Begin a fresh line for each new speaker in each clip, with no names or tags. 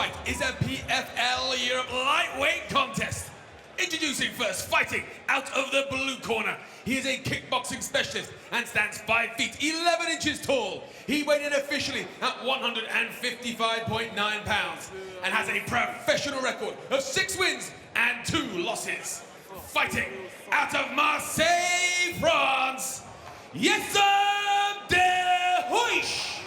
fight is a PFL Europe lightweight contest. Introducing first, fighting out of the blue corner. He is a kickboxing specialist and stands 5 feet 11 inches tall. He weighed in officially at 155.9 pounds and has a professional record of 6 wins and 2 losses. Fighting out of Marseille, France, Geisym Derouiche.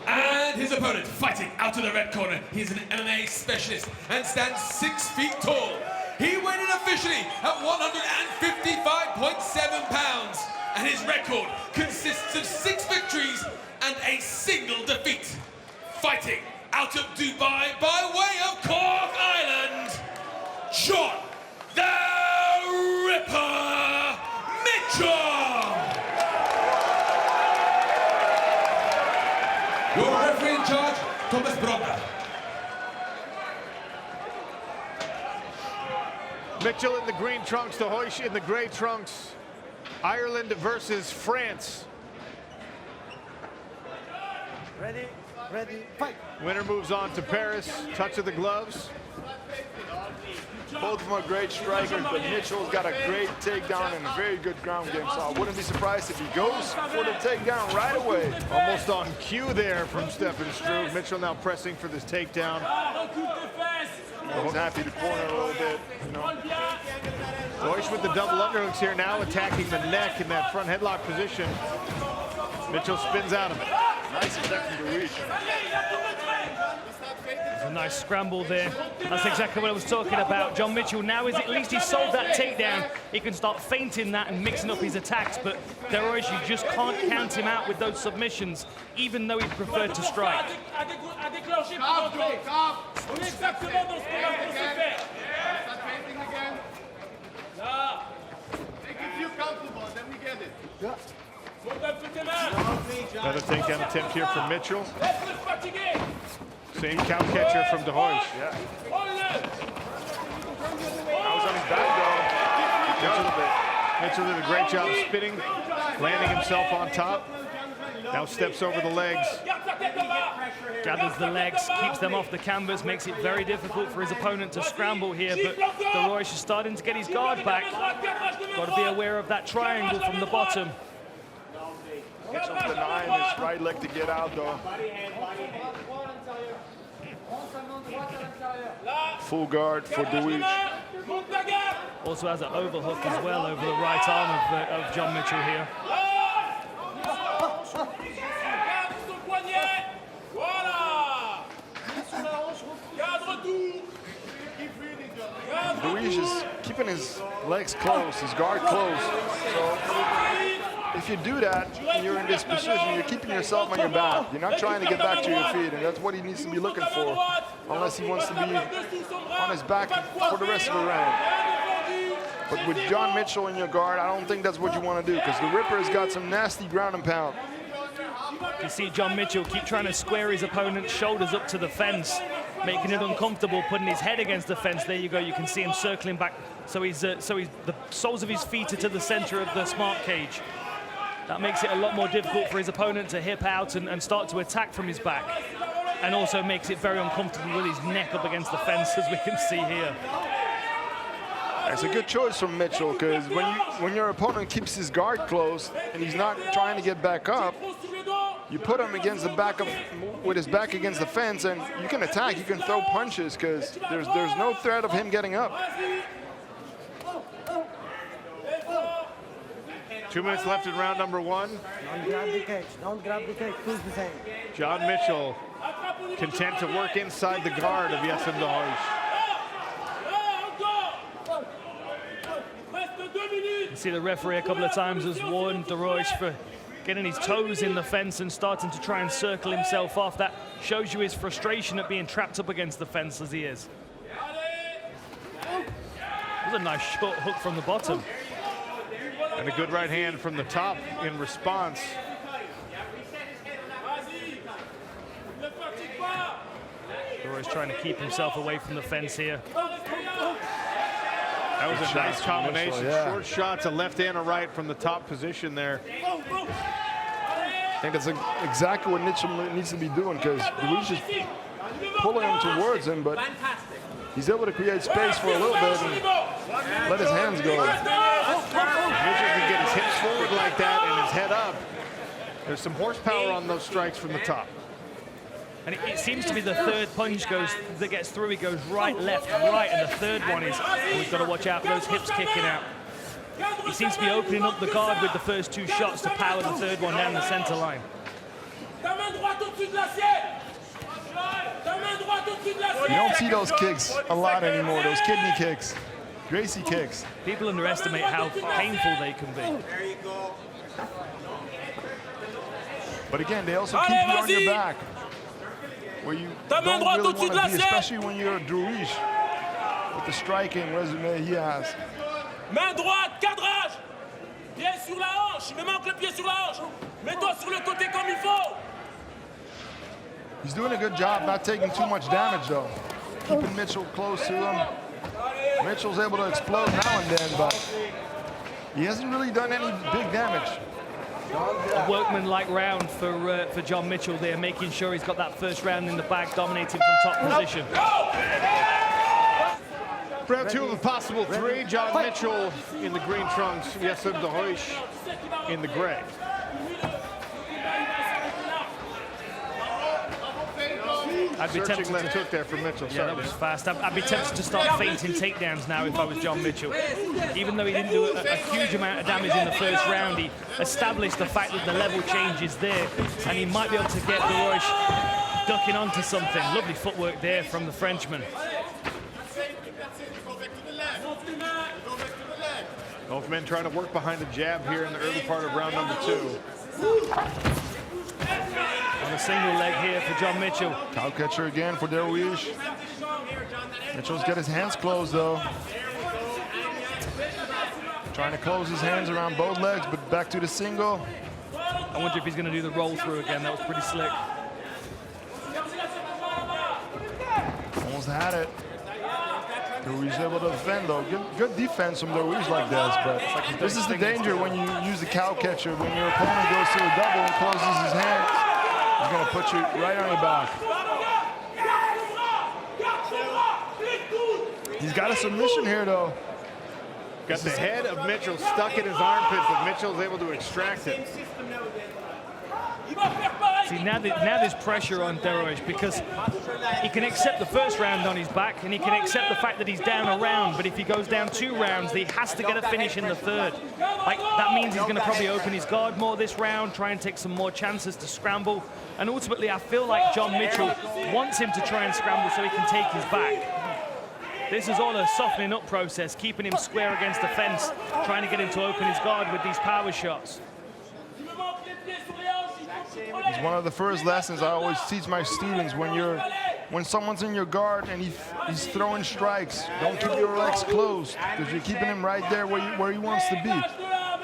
And his opponent, fighting out of the red corner, he's an MMA specialist and stands 6 feet tall. He weighed in officially at 155.7 pounds, and his record consists of 6 victories and a single defeat. Fighting out of Dubai by way of Cork Island, John the Ripper Mitchell. Your referee in charge, Thomas Brogger.
Mitchell in the green trunks, Derouiche in the gray trunks. Ireland versus France.
Ready, ready, fight.
Winner moves on to Paris. Touch of the gloves.
Both of them are great strikers, but Mitchell's got a great takedown and a very good ground game, so I wouldn't be surprised if he goes for the takedown right away.
Almost on cue there from Stefan Struve. Mitchell now pressing for this takedown.
He's happy to corner a little bit, you know.
Derouiche with the double underhooks here now, attacking the neck in that front headlock position. Mitchell spins out of it.
Nice attack from Derouiche.
It's a nice scramble there. That's exactly what I was talking about. John Mitchell now is at least he sold that takedown. He can start feinting that and mixing up his attacks, but Derouiche, you just can't count him out with those submissions, even though he preferred to strike.
Another takedown attempt here from Mitchell. Same cow catcher from Derouiche.
Yeah. I was on his back, though.
Mitchell did a great job spinning, landing himself on top. Now steps over the legs.
Gathers the legs, keeps them off the canvas, makes it very difficult for his opponent to scramble here, but Derouiche is starting to get his guard back. Got to be aware of that triangle from the bottom.
Mitchell's denying his right leg to get out, though. Full guard for Derouiche.
Also has an overhook as well over the right arm of John Mitchell here.
Derouiche is keeping his legs closed, his guard closed. So if you do that, and you're in this position, you're keeping yourself on your back. You're not trying to get back to your feet, and that's what he needs to be looking for, unless he wants to be on his back for the rest of the round. But with John Mitchell in your guard, I don't think that's what you want to do, because the Ripper has got some nasty ground and pound.
You see John Mitchell keep trying to square his opponent's shoulders up to the fence, making it uncomfortable, putting his head against the fence. There you go, you can see him circling back. So he's the soles of his feet are to the center of the smart cage. That makes it a lot more difficult for his opponent to hip out and start to attack from his back. And also makes it very uncomfortable with his neck up against the fence, as we can see here.
It's a good choice from Mitchell, because when your opponent keeps his guard closed and he's not trying to get back up, you put him against the back of, with his back against the fence, and you can attack, you can throw punches, because there's no threat of him getting up.
2 minutes left in round number 1.
Don't grab the cage, don't grab the cage, push the same.
John Mitchell content to work inside the guard of Geisym Derouiche.
You see the referee a couple of times has warned Derouiche for getting his toes in the fence and starting to try and circle himself off. That shows you his frustration at being trapped up against the fence as he is. That was a nice short hook from the bottom.
And a good right hand from the top in response.
Derouiche trying to keep himself away from the fence here.
That was a nice combination.
Yeah.
Short shots, a left and a right from the top position there.
I think that's exactly what Mitchell needs to be doing, because Derouiche is pulling him towards him, but he's able to create space for a little bit and let his hands go.
Mitchell can get his hips forward like that and his head up. There's some horsepower on those strikes from the top.
And it seems to be the third punch that gets through. He goes right, left, right, and the third one is, we've got to watch out for those hips kicking out. He seems to be opening up the guard with the first two shots to power the third one down the center line.
You don't see those kicks a lot anymore, those kidney kicks, Gracie kicks.
People underestimate how painful they can be.
But again, they also keep you on your back, where you don't really want to be, especially when you're Derouiche, with the striking resume he has.
Main droite, cadrage. Pied sur la hanche. Me manque le pied sur la hanche. Mets-toi sur le côté comme il faut.
He's doing a good job not taking too much damage, though. Keeping Mitchell close to him. Mitchell's able to explode now and then, but he hasn't really done any big damage.
A workman-like round for John Mitchell there, making sure he's got that first round in the bag, dominating from top position.
Round two of a possible three. John Mitchell in the green trunks, Geisym Derouiche in the gray.
I'd be tempted
Searching left
to,
hook there from Mitchell.
yeah, that was fast. I'd be tempted to start feinting takedowns now if I was John Mitchell. Even though he didn't do a huge amount of damage in the first round, he established the fact that the level change is there, and he might be able to get Derouiche ducking onto something. Lovely footwork there from the Frenchman.
Both men trying to work behind the jab here in the early part of round number two.
On a single leg here for John Mitchell.
Cow catcher again for Derouiche. Mitchell's got his hands closed, though. Trying to close his hands around both legs, but back to the single.
I wonder if he's going to do the roll through again. That was pretty slick.
Almost had it. Derouiche able to defend, though. Good defense from Derouiche like this, but this is the danger when you use the cow catcher. When your opponent goes to a double and closes his hands, he's going to put you right on your back. He's got a submission here, though.
Got the head of Mitchell stuck in his armpit, but Mitchell's able to extract it.
See, now there's pressure on Derouiche because he can accept the first round on his back and he can accept the fact that he's down a round, but if he goes down 2 rounds, he has to get a finish in the third. Like, that means he's going to probably open his guard more this round, try and take some more chances to scramble, and ultimately I feel like John Mitchell wants him to try and scramble so he can take his back. This is all a softening up process, keeping him square against the fence, trying to get him to open his guard with these power shots.
It's one of the first lessons I always teach my students. When someone's in your guard and he's throwing strikes, don't keep your legs closed, because you're keeping him right there where he wants to be.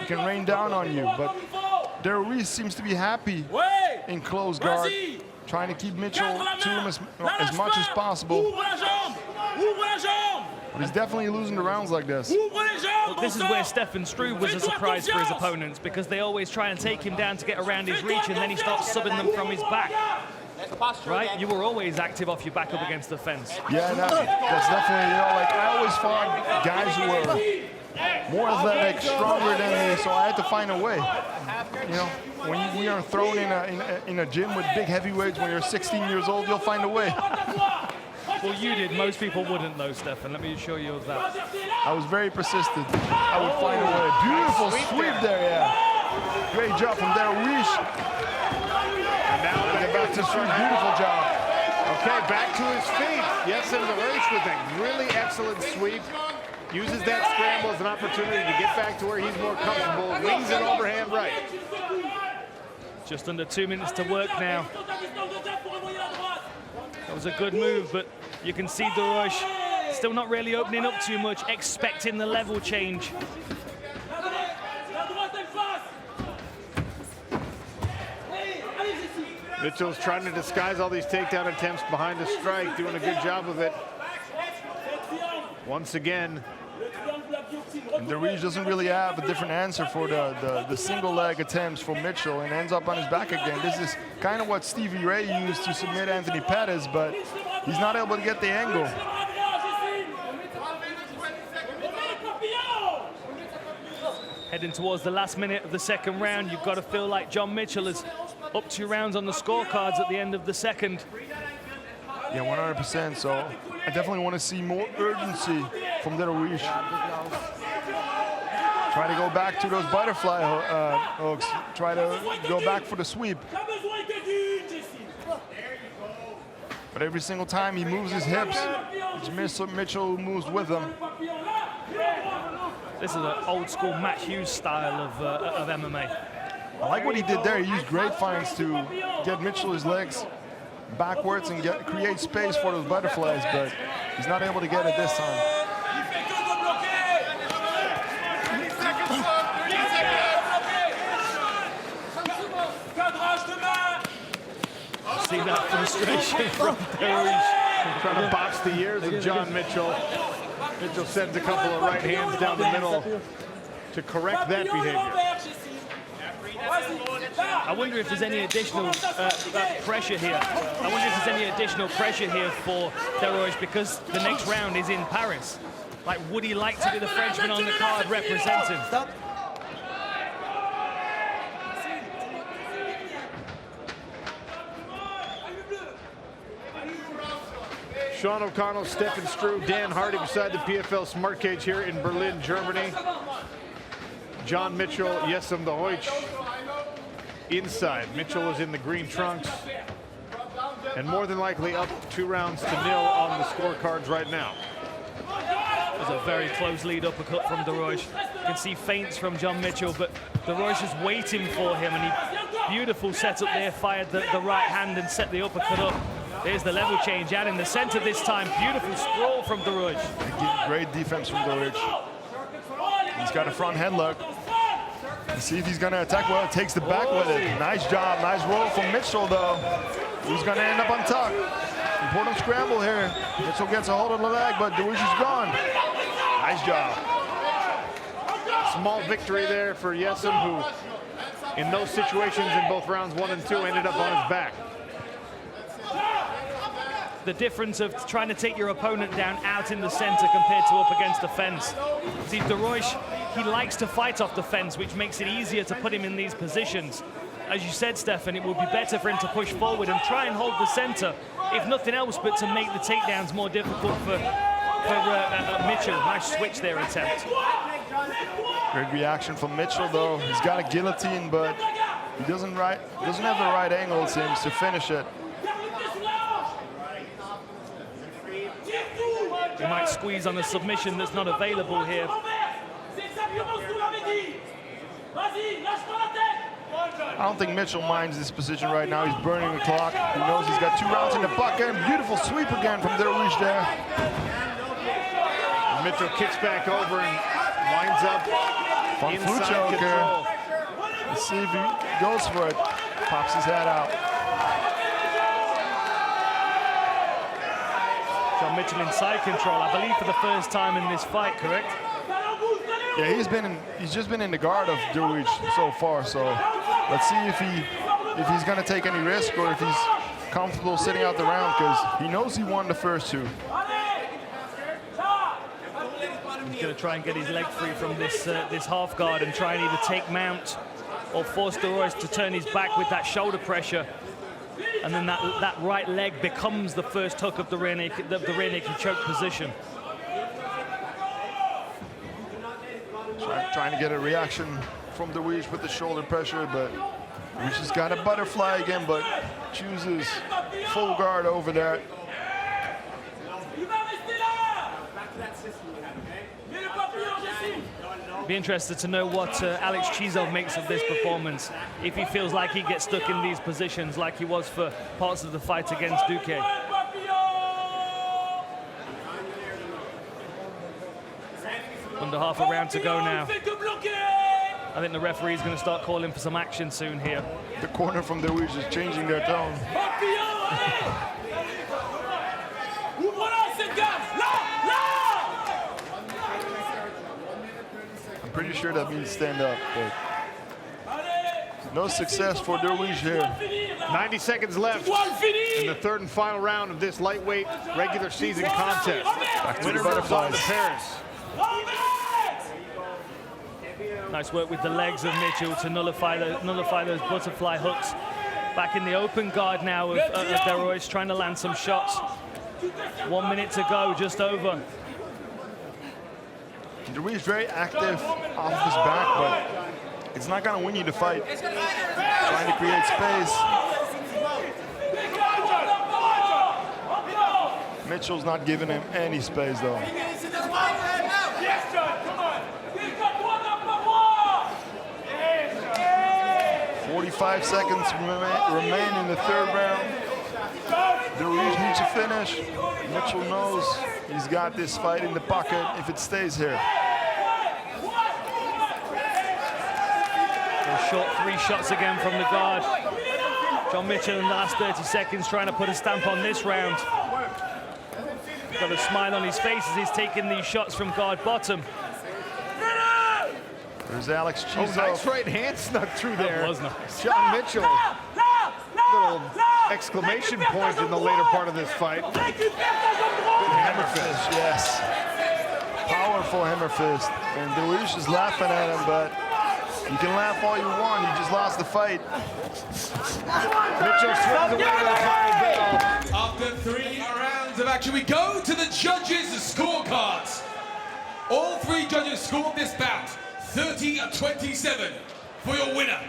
He can rain down on you, but Derouiche seems to be happy in close guard, trying to keep Mitchell to him as much as possible. But he's definitely losing the rounds like this.
Well, this is where Stefan Struve was a surprise for his opponents, because they always try and take him down to get around his reach, and then he starts subbing them from his back. Right? You were always active off your back up against the fence.
Yeah, that's definitely, you know, like I always fought guys who were more athletic, stronger than me, so I had to find a way. You know, when you are thrown in a gym with big heavyweights when you're 16 years old, you'll find a way.
Well, you did. Most people wouldn't, though, Stefan. Let me assure you of that.
I was very persistent. I would find a way. Beautiful sweep there, yeah. Great job from Derouiche.
And now
Get back to Struve. Beautiful job.
okay, back to his feet. Geisym Derouiche with a really excellent sweep. Uses that scramble as an opportunity to get back to where he's more comfortable. Wings an overhand right.
Just under 2 minutes to work now. That was a good move, but you can see Derouiche still not really opening up too much, expecting the level change.
Mitchell's trying to disguise all these takedown attempts behind the strike, doing a good job of it. Once again,
And Derouiche doesn't really have a different answer for the single leg attempts from Mitchell and ends up on his back again. This is kind of what Stevie Ray used to submit Anthony Pettis, but he's not able to get the angle.
Heading towards the last minute of the second round, you've got to feel like John Mitchell is up 2 rounds on the scorecards at the end of the second.
Yeah, 100%. So I definitely want to see more urgency from Derouiche. Try to go back to those butterfly hooks. Try to go back for the sweep. But every single time he moves his hips, it's Mitchell who moves with him.
This is an old school Matt Hughes style of MMA.
I like what he did there. He used grapevines to get Mitchell's legs backwards and create space for those butterflies, but he's not able to get it this time.
See that frustration from Derouiche.
Trying to box the ears of John Mitchell. Mitchell sends a couple of right hands down the middle to correct that behavior.
I wonder if there's any additional pressure here. I wonder if there's any additional pressure here for Derouiche because the next round is in Paris. Like, would he like to be the Frenchman on the card representing?
Stop.
Sean O'Connell, Stefan Struve, Dan Hardy beside the PFL Smart Cage here in Berlin, Germany. John Mitchell, Geisym Derouiche inside. Mitchell is in the green trunks and more than likely up 2 rounds to 0 on the scorecards right now.
There's a very close lead uppercut from Derouiche. You can see feints from John Mitchell, but Derouiche is waiting for him, and he beautiful setup there, fired the right hand and set the uppercut up. There's the level change out in the center this time. Beautiful sprawl from Derouiche.
Great defense from Derouiche. He's got a front headlock. Let's see if he's gonna attack well. Takes the back with it. Nice job, nice roll from Mitchell though. Who's gonna end up on top? Important scramble here. Mitchell gets a hold of the leg, but Derouiche is gone. Nice job.
Small victory there for Geisym, who in those situations in both rounds 1 and 2 ended up on his back.
The difference of trying to take your opponent down out in the center compared to up against the fence. See, Derouiche, he likes to fight off the fence, which makes it easier to put him in these positions. As you said, Stefan, it would be better for him to push forward and try and hold the center, if nothing else, but to make the takedowns more difficult for Mitchell. Nice switch there attempt.
Great reaction from Mitchell though. He's got a guillotine, but he doesn't have the right angle, it seems, to finish it.
He might squeeze on a submission that's not available here.
I don't think Mitchell minds this position right now. He's burning the clock. He knows he's got 2 rounds in the bucket. Beautiful sweep again from Derouiche there.
Mitchell kicks back over and winds up
Fun foot
inside
choker.
control.
Let's see if he goes for it. Pops his head out.
John Mitchell inside control, I believe for the first time in this fight, correct?
Yeah, he's just been in the guard of Derouiche so far. So let's see if he's gonna take any risk or if he's comfortable sitting out the round, because he knows he won the first 2.
He's going to try and get his leg free from this half guard and try and either take mount or force Derouiche to turn his back with that shoulder pressure. And then that right leg becomes the first hook of the rear naked choke position.
Trying to get a reaction from Derouiche with the shoulder pressure, but Derouiche has got a butterfly again, but chooses full guard over there.
Be interested to know what Alex Chizov makes of this performance. If he feels like he gets stuck in these positions like he was for parts of the fight against Duque. Under half a round to go now. I think the referee's going to start calling for some action soon here.
The corner from Derouiche is changing their tone. sure that means stand up. But no success for Derouiche here.
90 seconds left in the third and final round of this lightweight regular season contest.
Back to
Winner
the
moves on to
butterflies.
Paris.
Nice work with the legs of Mitchell to nullify those butterfly hooks. Back in the open guard now of Derouiche, trying to land some shots. 1 minute to go, just over.
Derouiche very active off of his back, but it's not going to win you the fight. Trying to create space. Mitchell's not giving him any space, though. 45 seconds remain in the third round. Derouiche needs to finish. Mitchell knows he's got this fight in the pocket if it stays here.
Short 3 shots again from the guard. John Mitchell in the last 30 seconds trying to put a stamp on this round. Got a smile on his face as he's taking these shots from guard bottom.
There's Alex
Oh,
Geisym.
nice right hand snuck through there.
That was nice.
John Mitchell. Little exclamation point in the later part of this fight. Good hammer fist.
Yes. Powerful hammer fist. And Derouiche is laughing at him, but you can laugh all you want. You just lost the fight.
Mitchell swings away to the final bell.
After 3 rounds of action, we go to the judges' scorecards. All 3 judges scored this bout 30-27 for your winner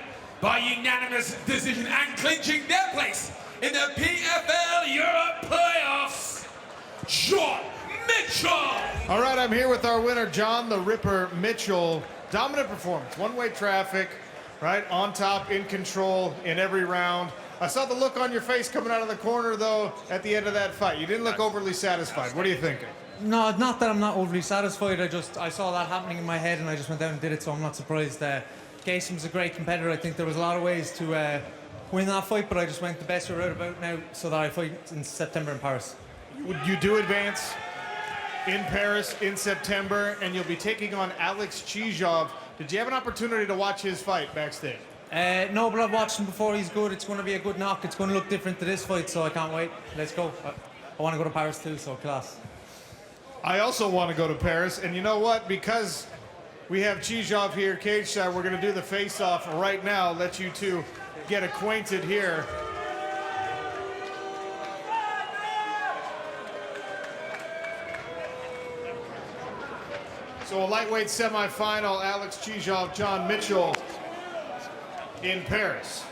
by unanimous decision and clinching their place in the PFL Europe playoffs, John Mitchell.
All right, I'm here with our winner, John the Ripper Mitchell. Dominant performance, one-way traffic, right? On top, in control in every round. I saw the look on your face coming out of the corner, though, at the end of that fight. You didn't look overly satisfied. What are you thinking?
No, not that I'm not overly satisfied. I saw that happening in my head and I just went down and did it, so I'm not surprised. Geisym's a great competitor. I think there was a lot of ways to win that fight, but I just went the best route about now so that I fight in September in Paris.
You do advance in Paris in September, and you'll be taking on Alex Geisym. Did you have an opportunity to watch his fight backstage?
No, but I've watched him before. He's good. It's going to be a good knock. It's going to look different to this fight, so I can't wait. Let's go. I want to go to Paris too, so class.
I also want to go to Paris, and you know what? Because we have Geisym here, cage side, we're going to do the face-off right now. Let you two get acquainted here. So a lightweight semifinal, Alex Geisym, John Mitchell in Paris.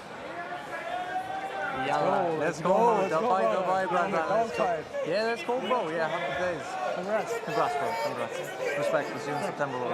Yeah, let's go. Bye, brother. Let's go. Yeah, let's go, bro. Yeah, 100 days. Congrats, bro. Congrats. Respect. See you in September, bro.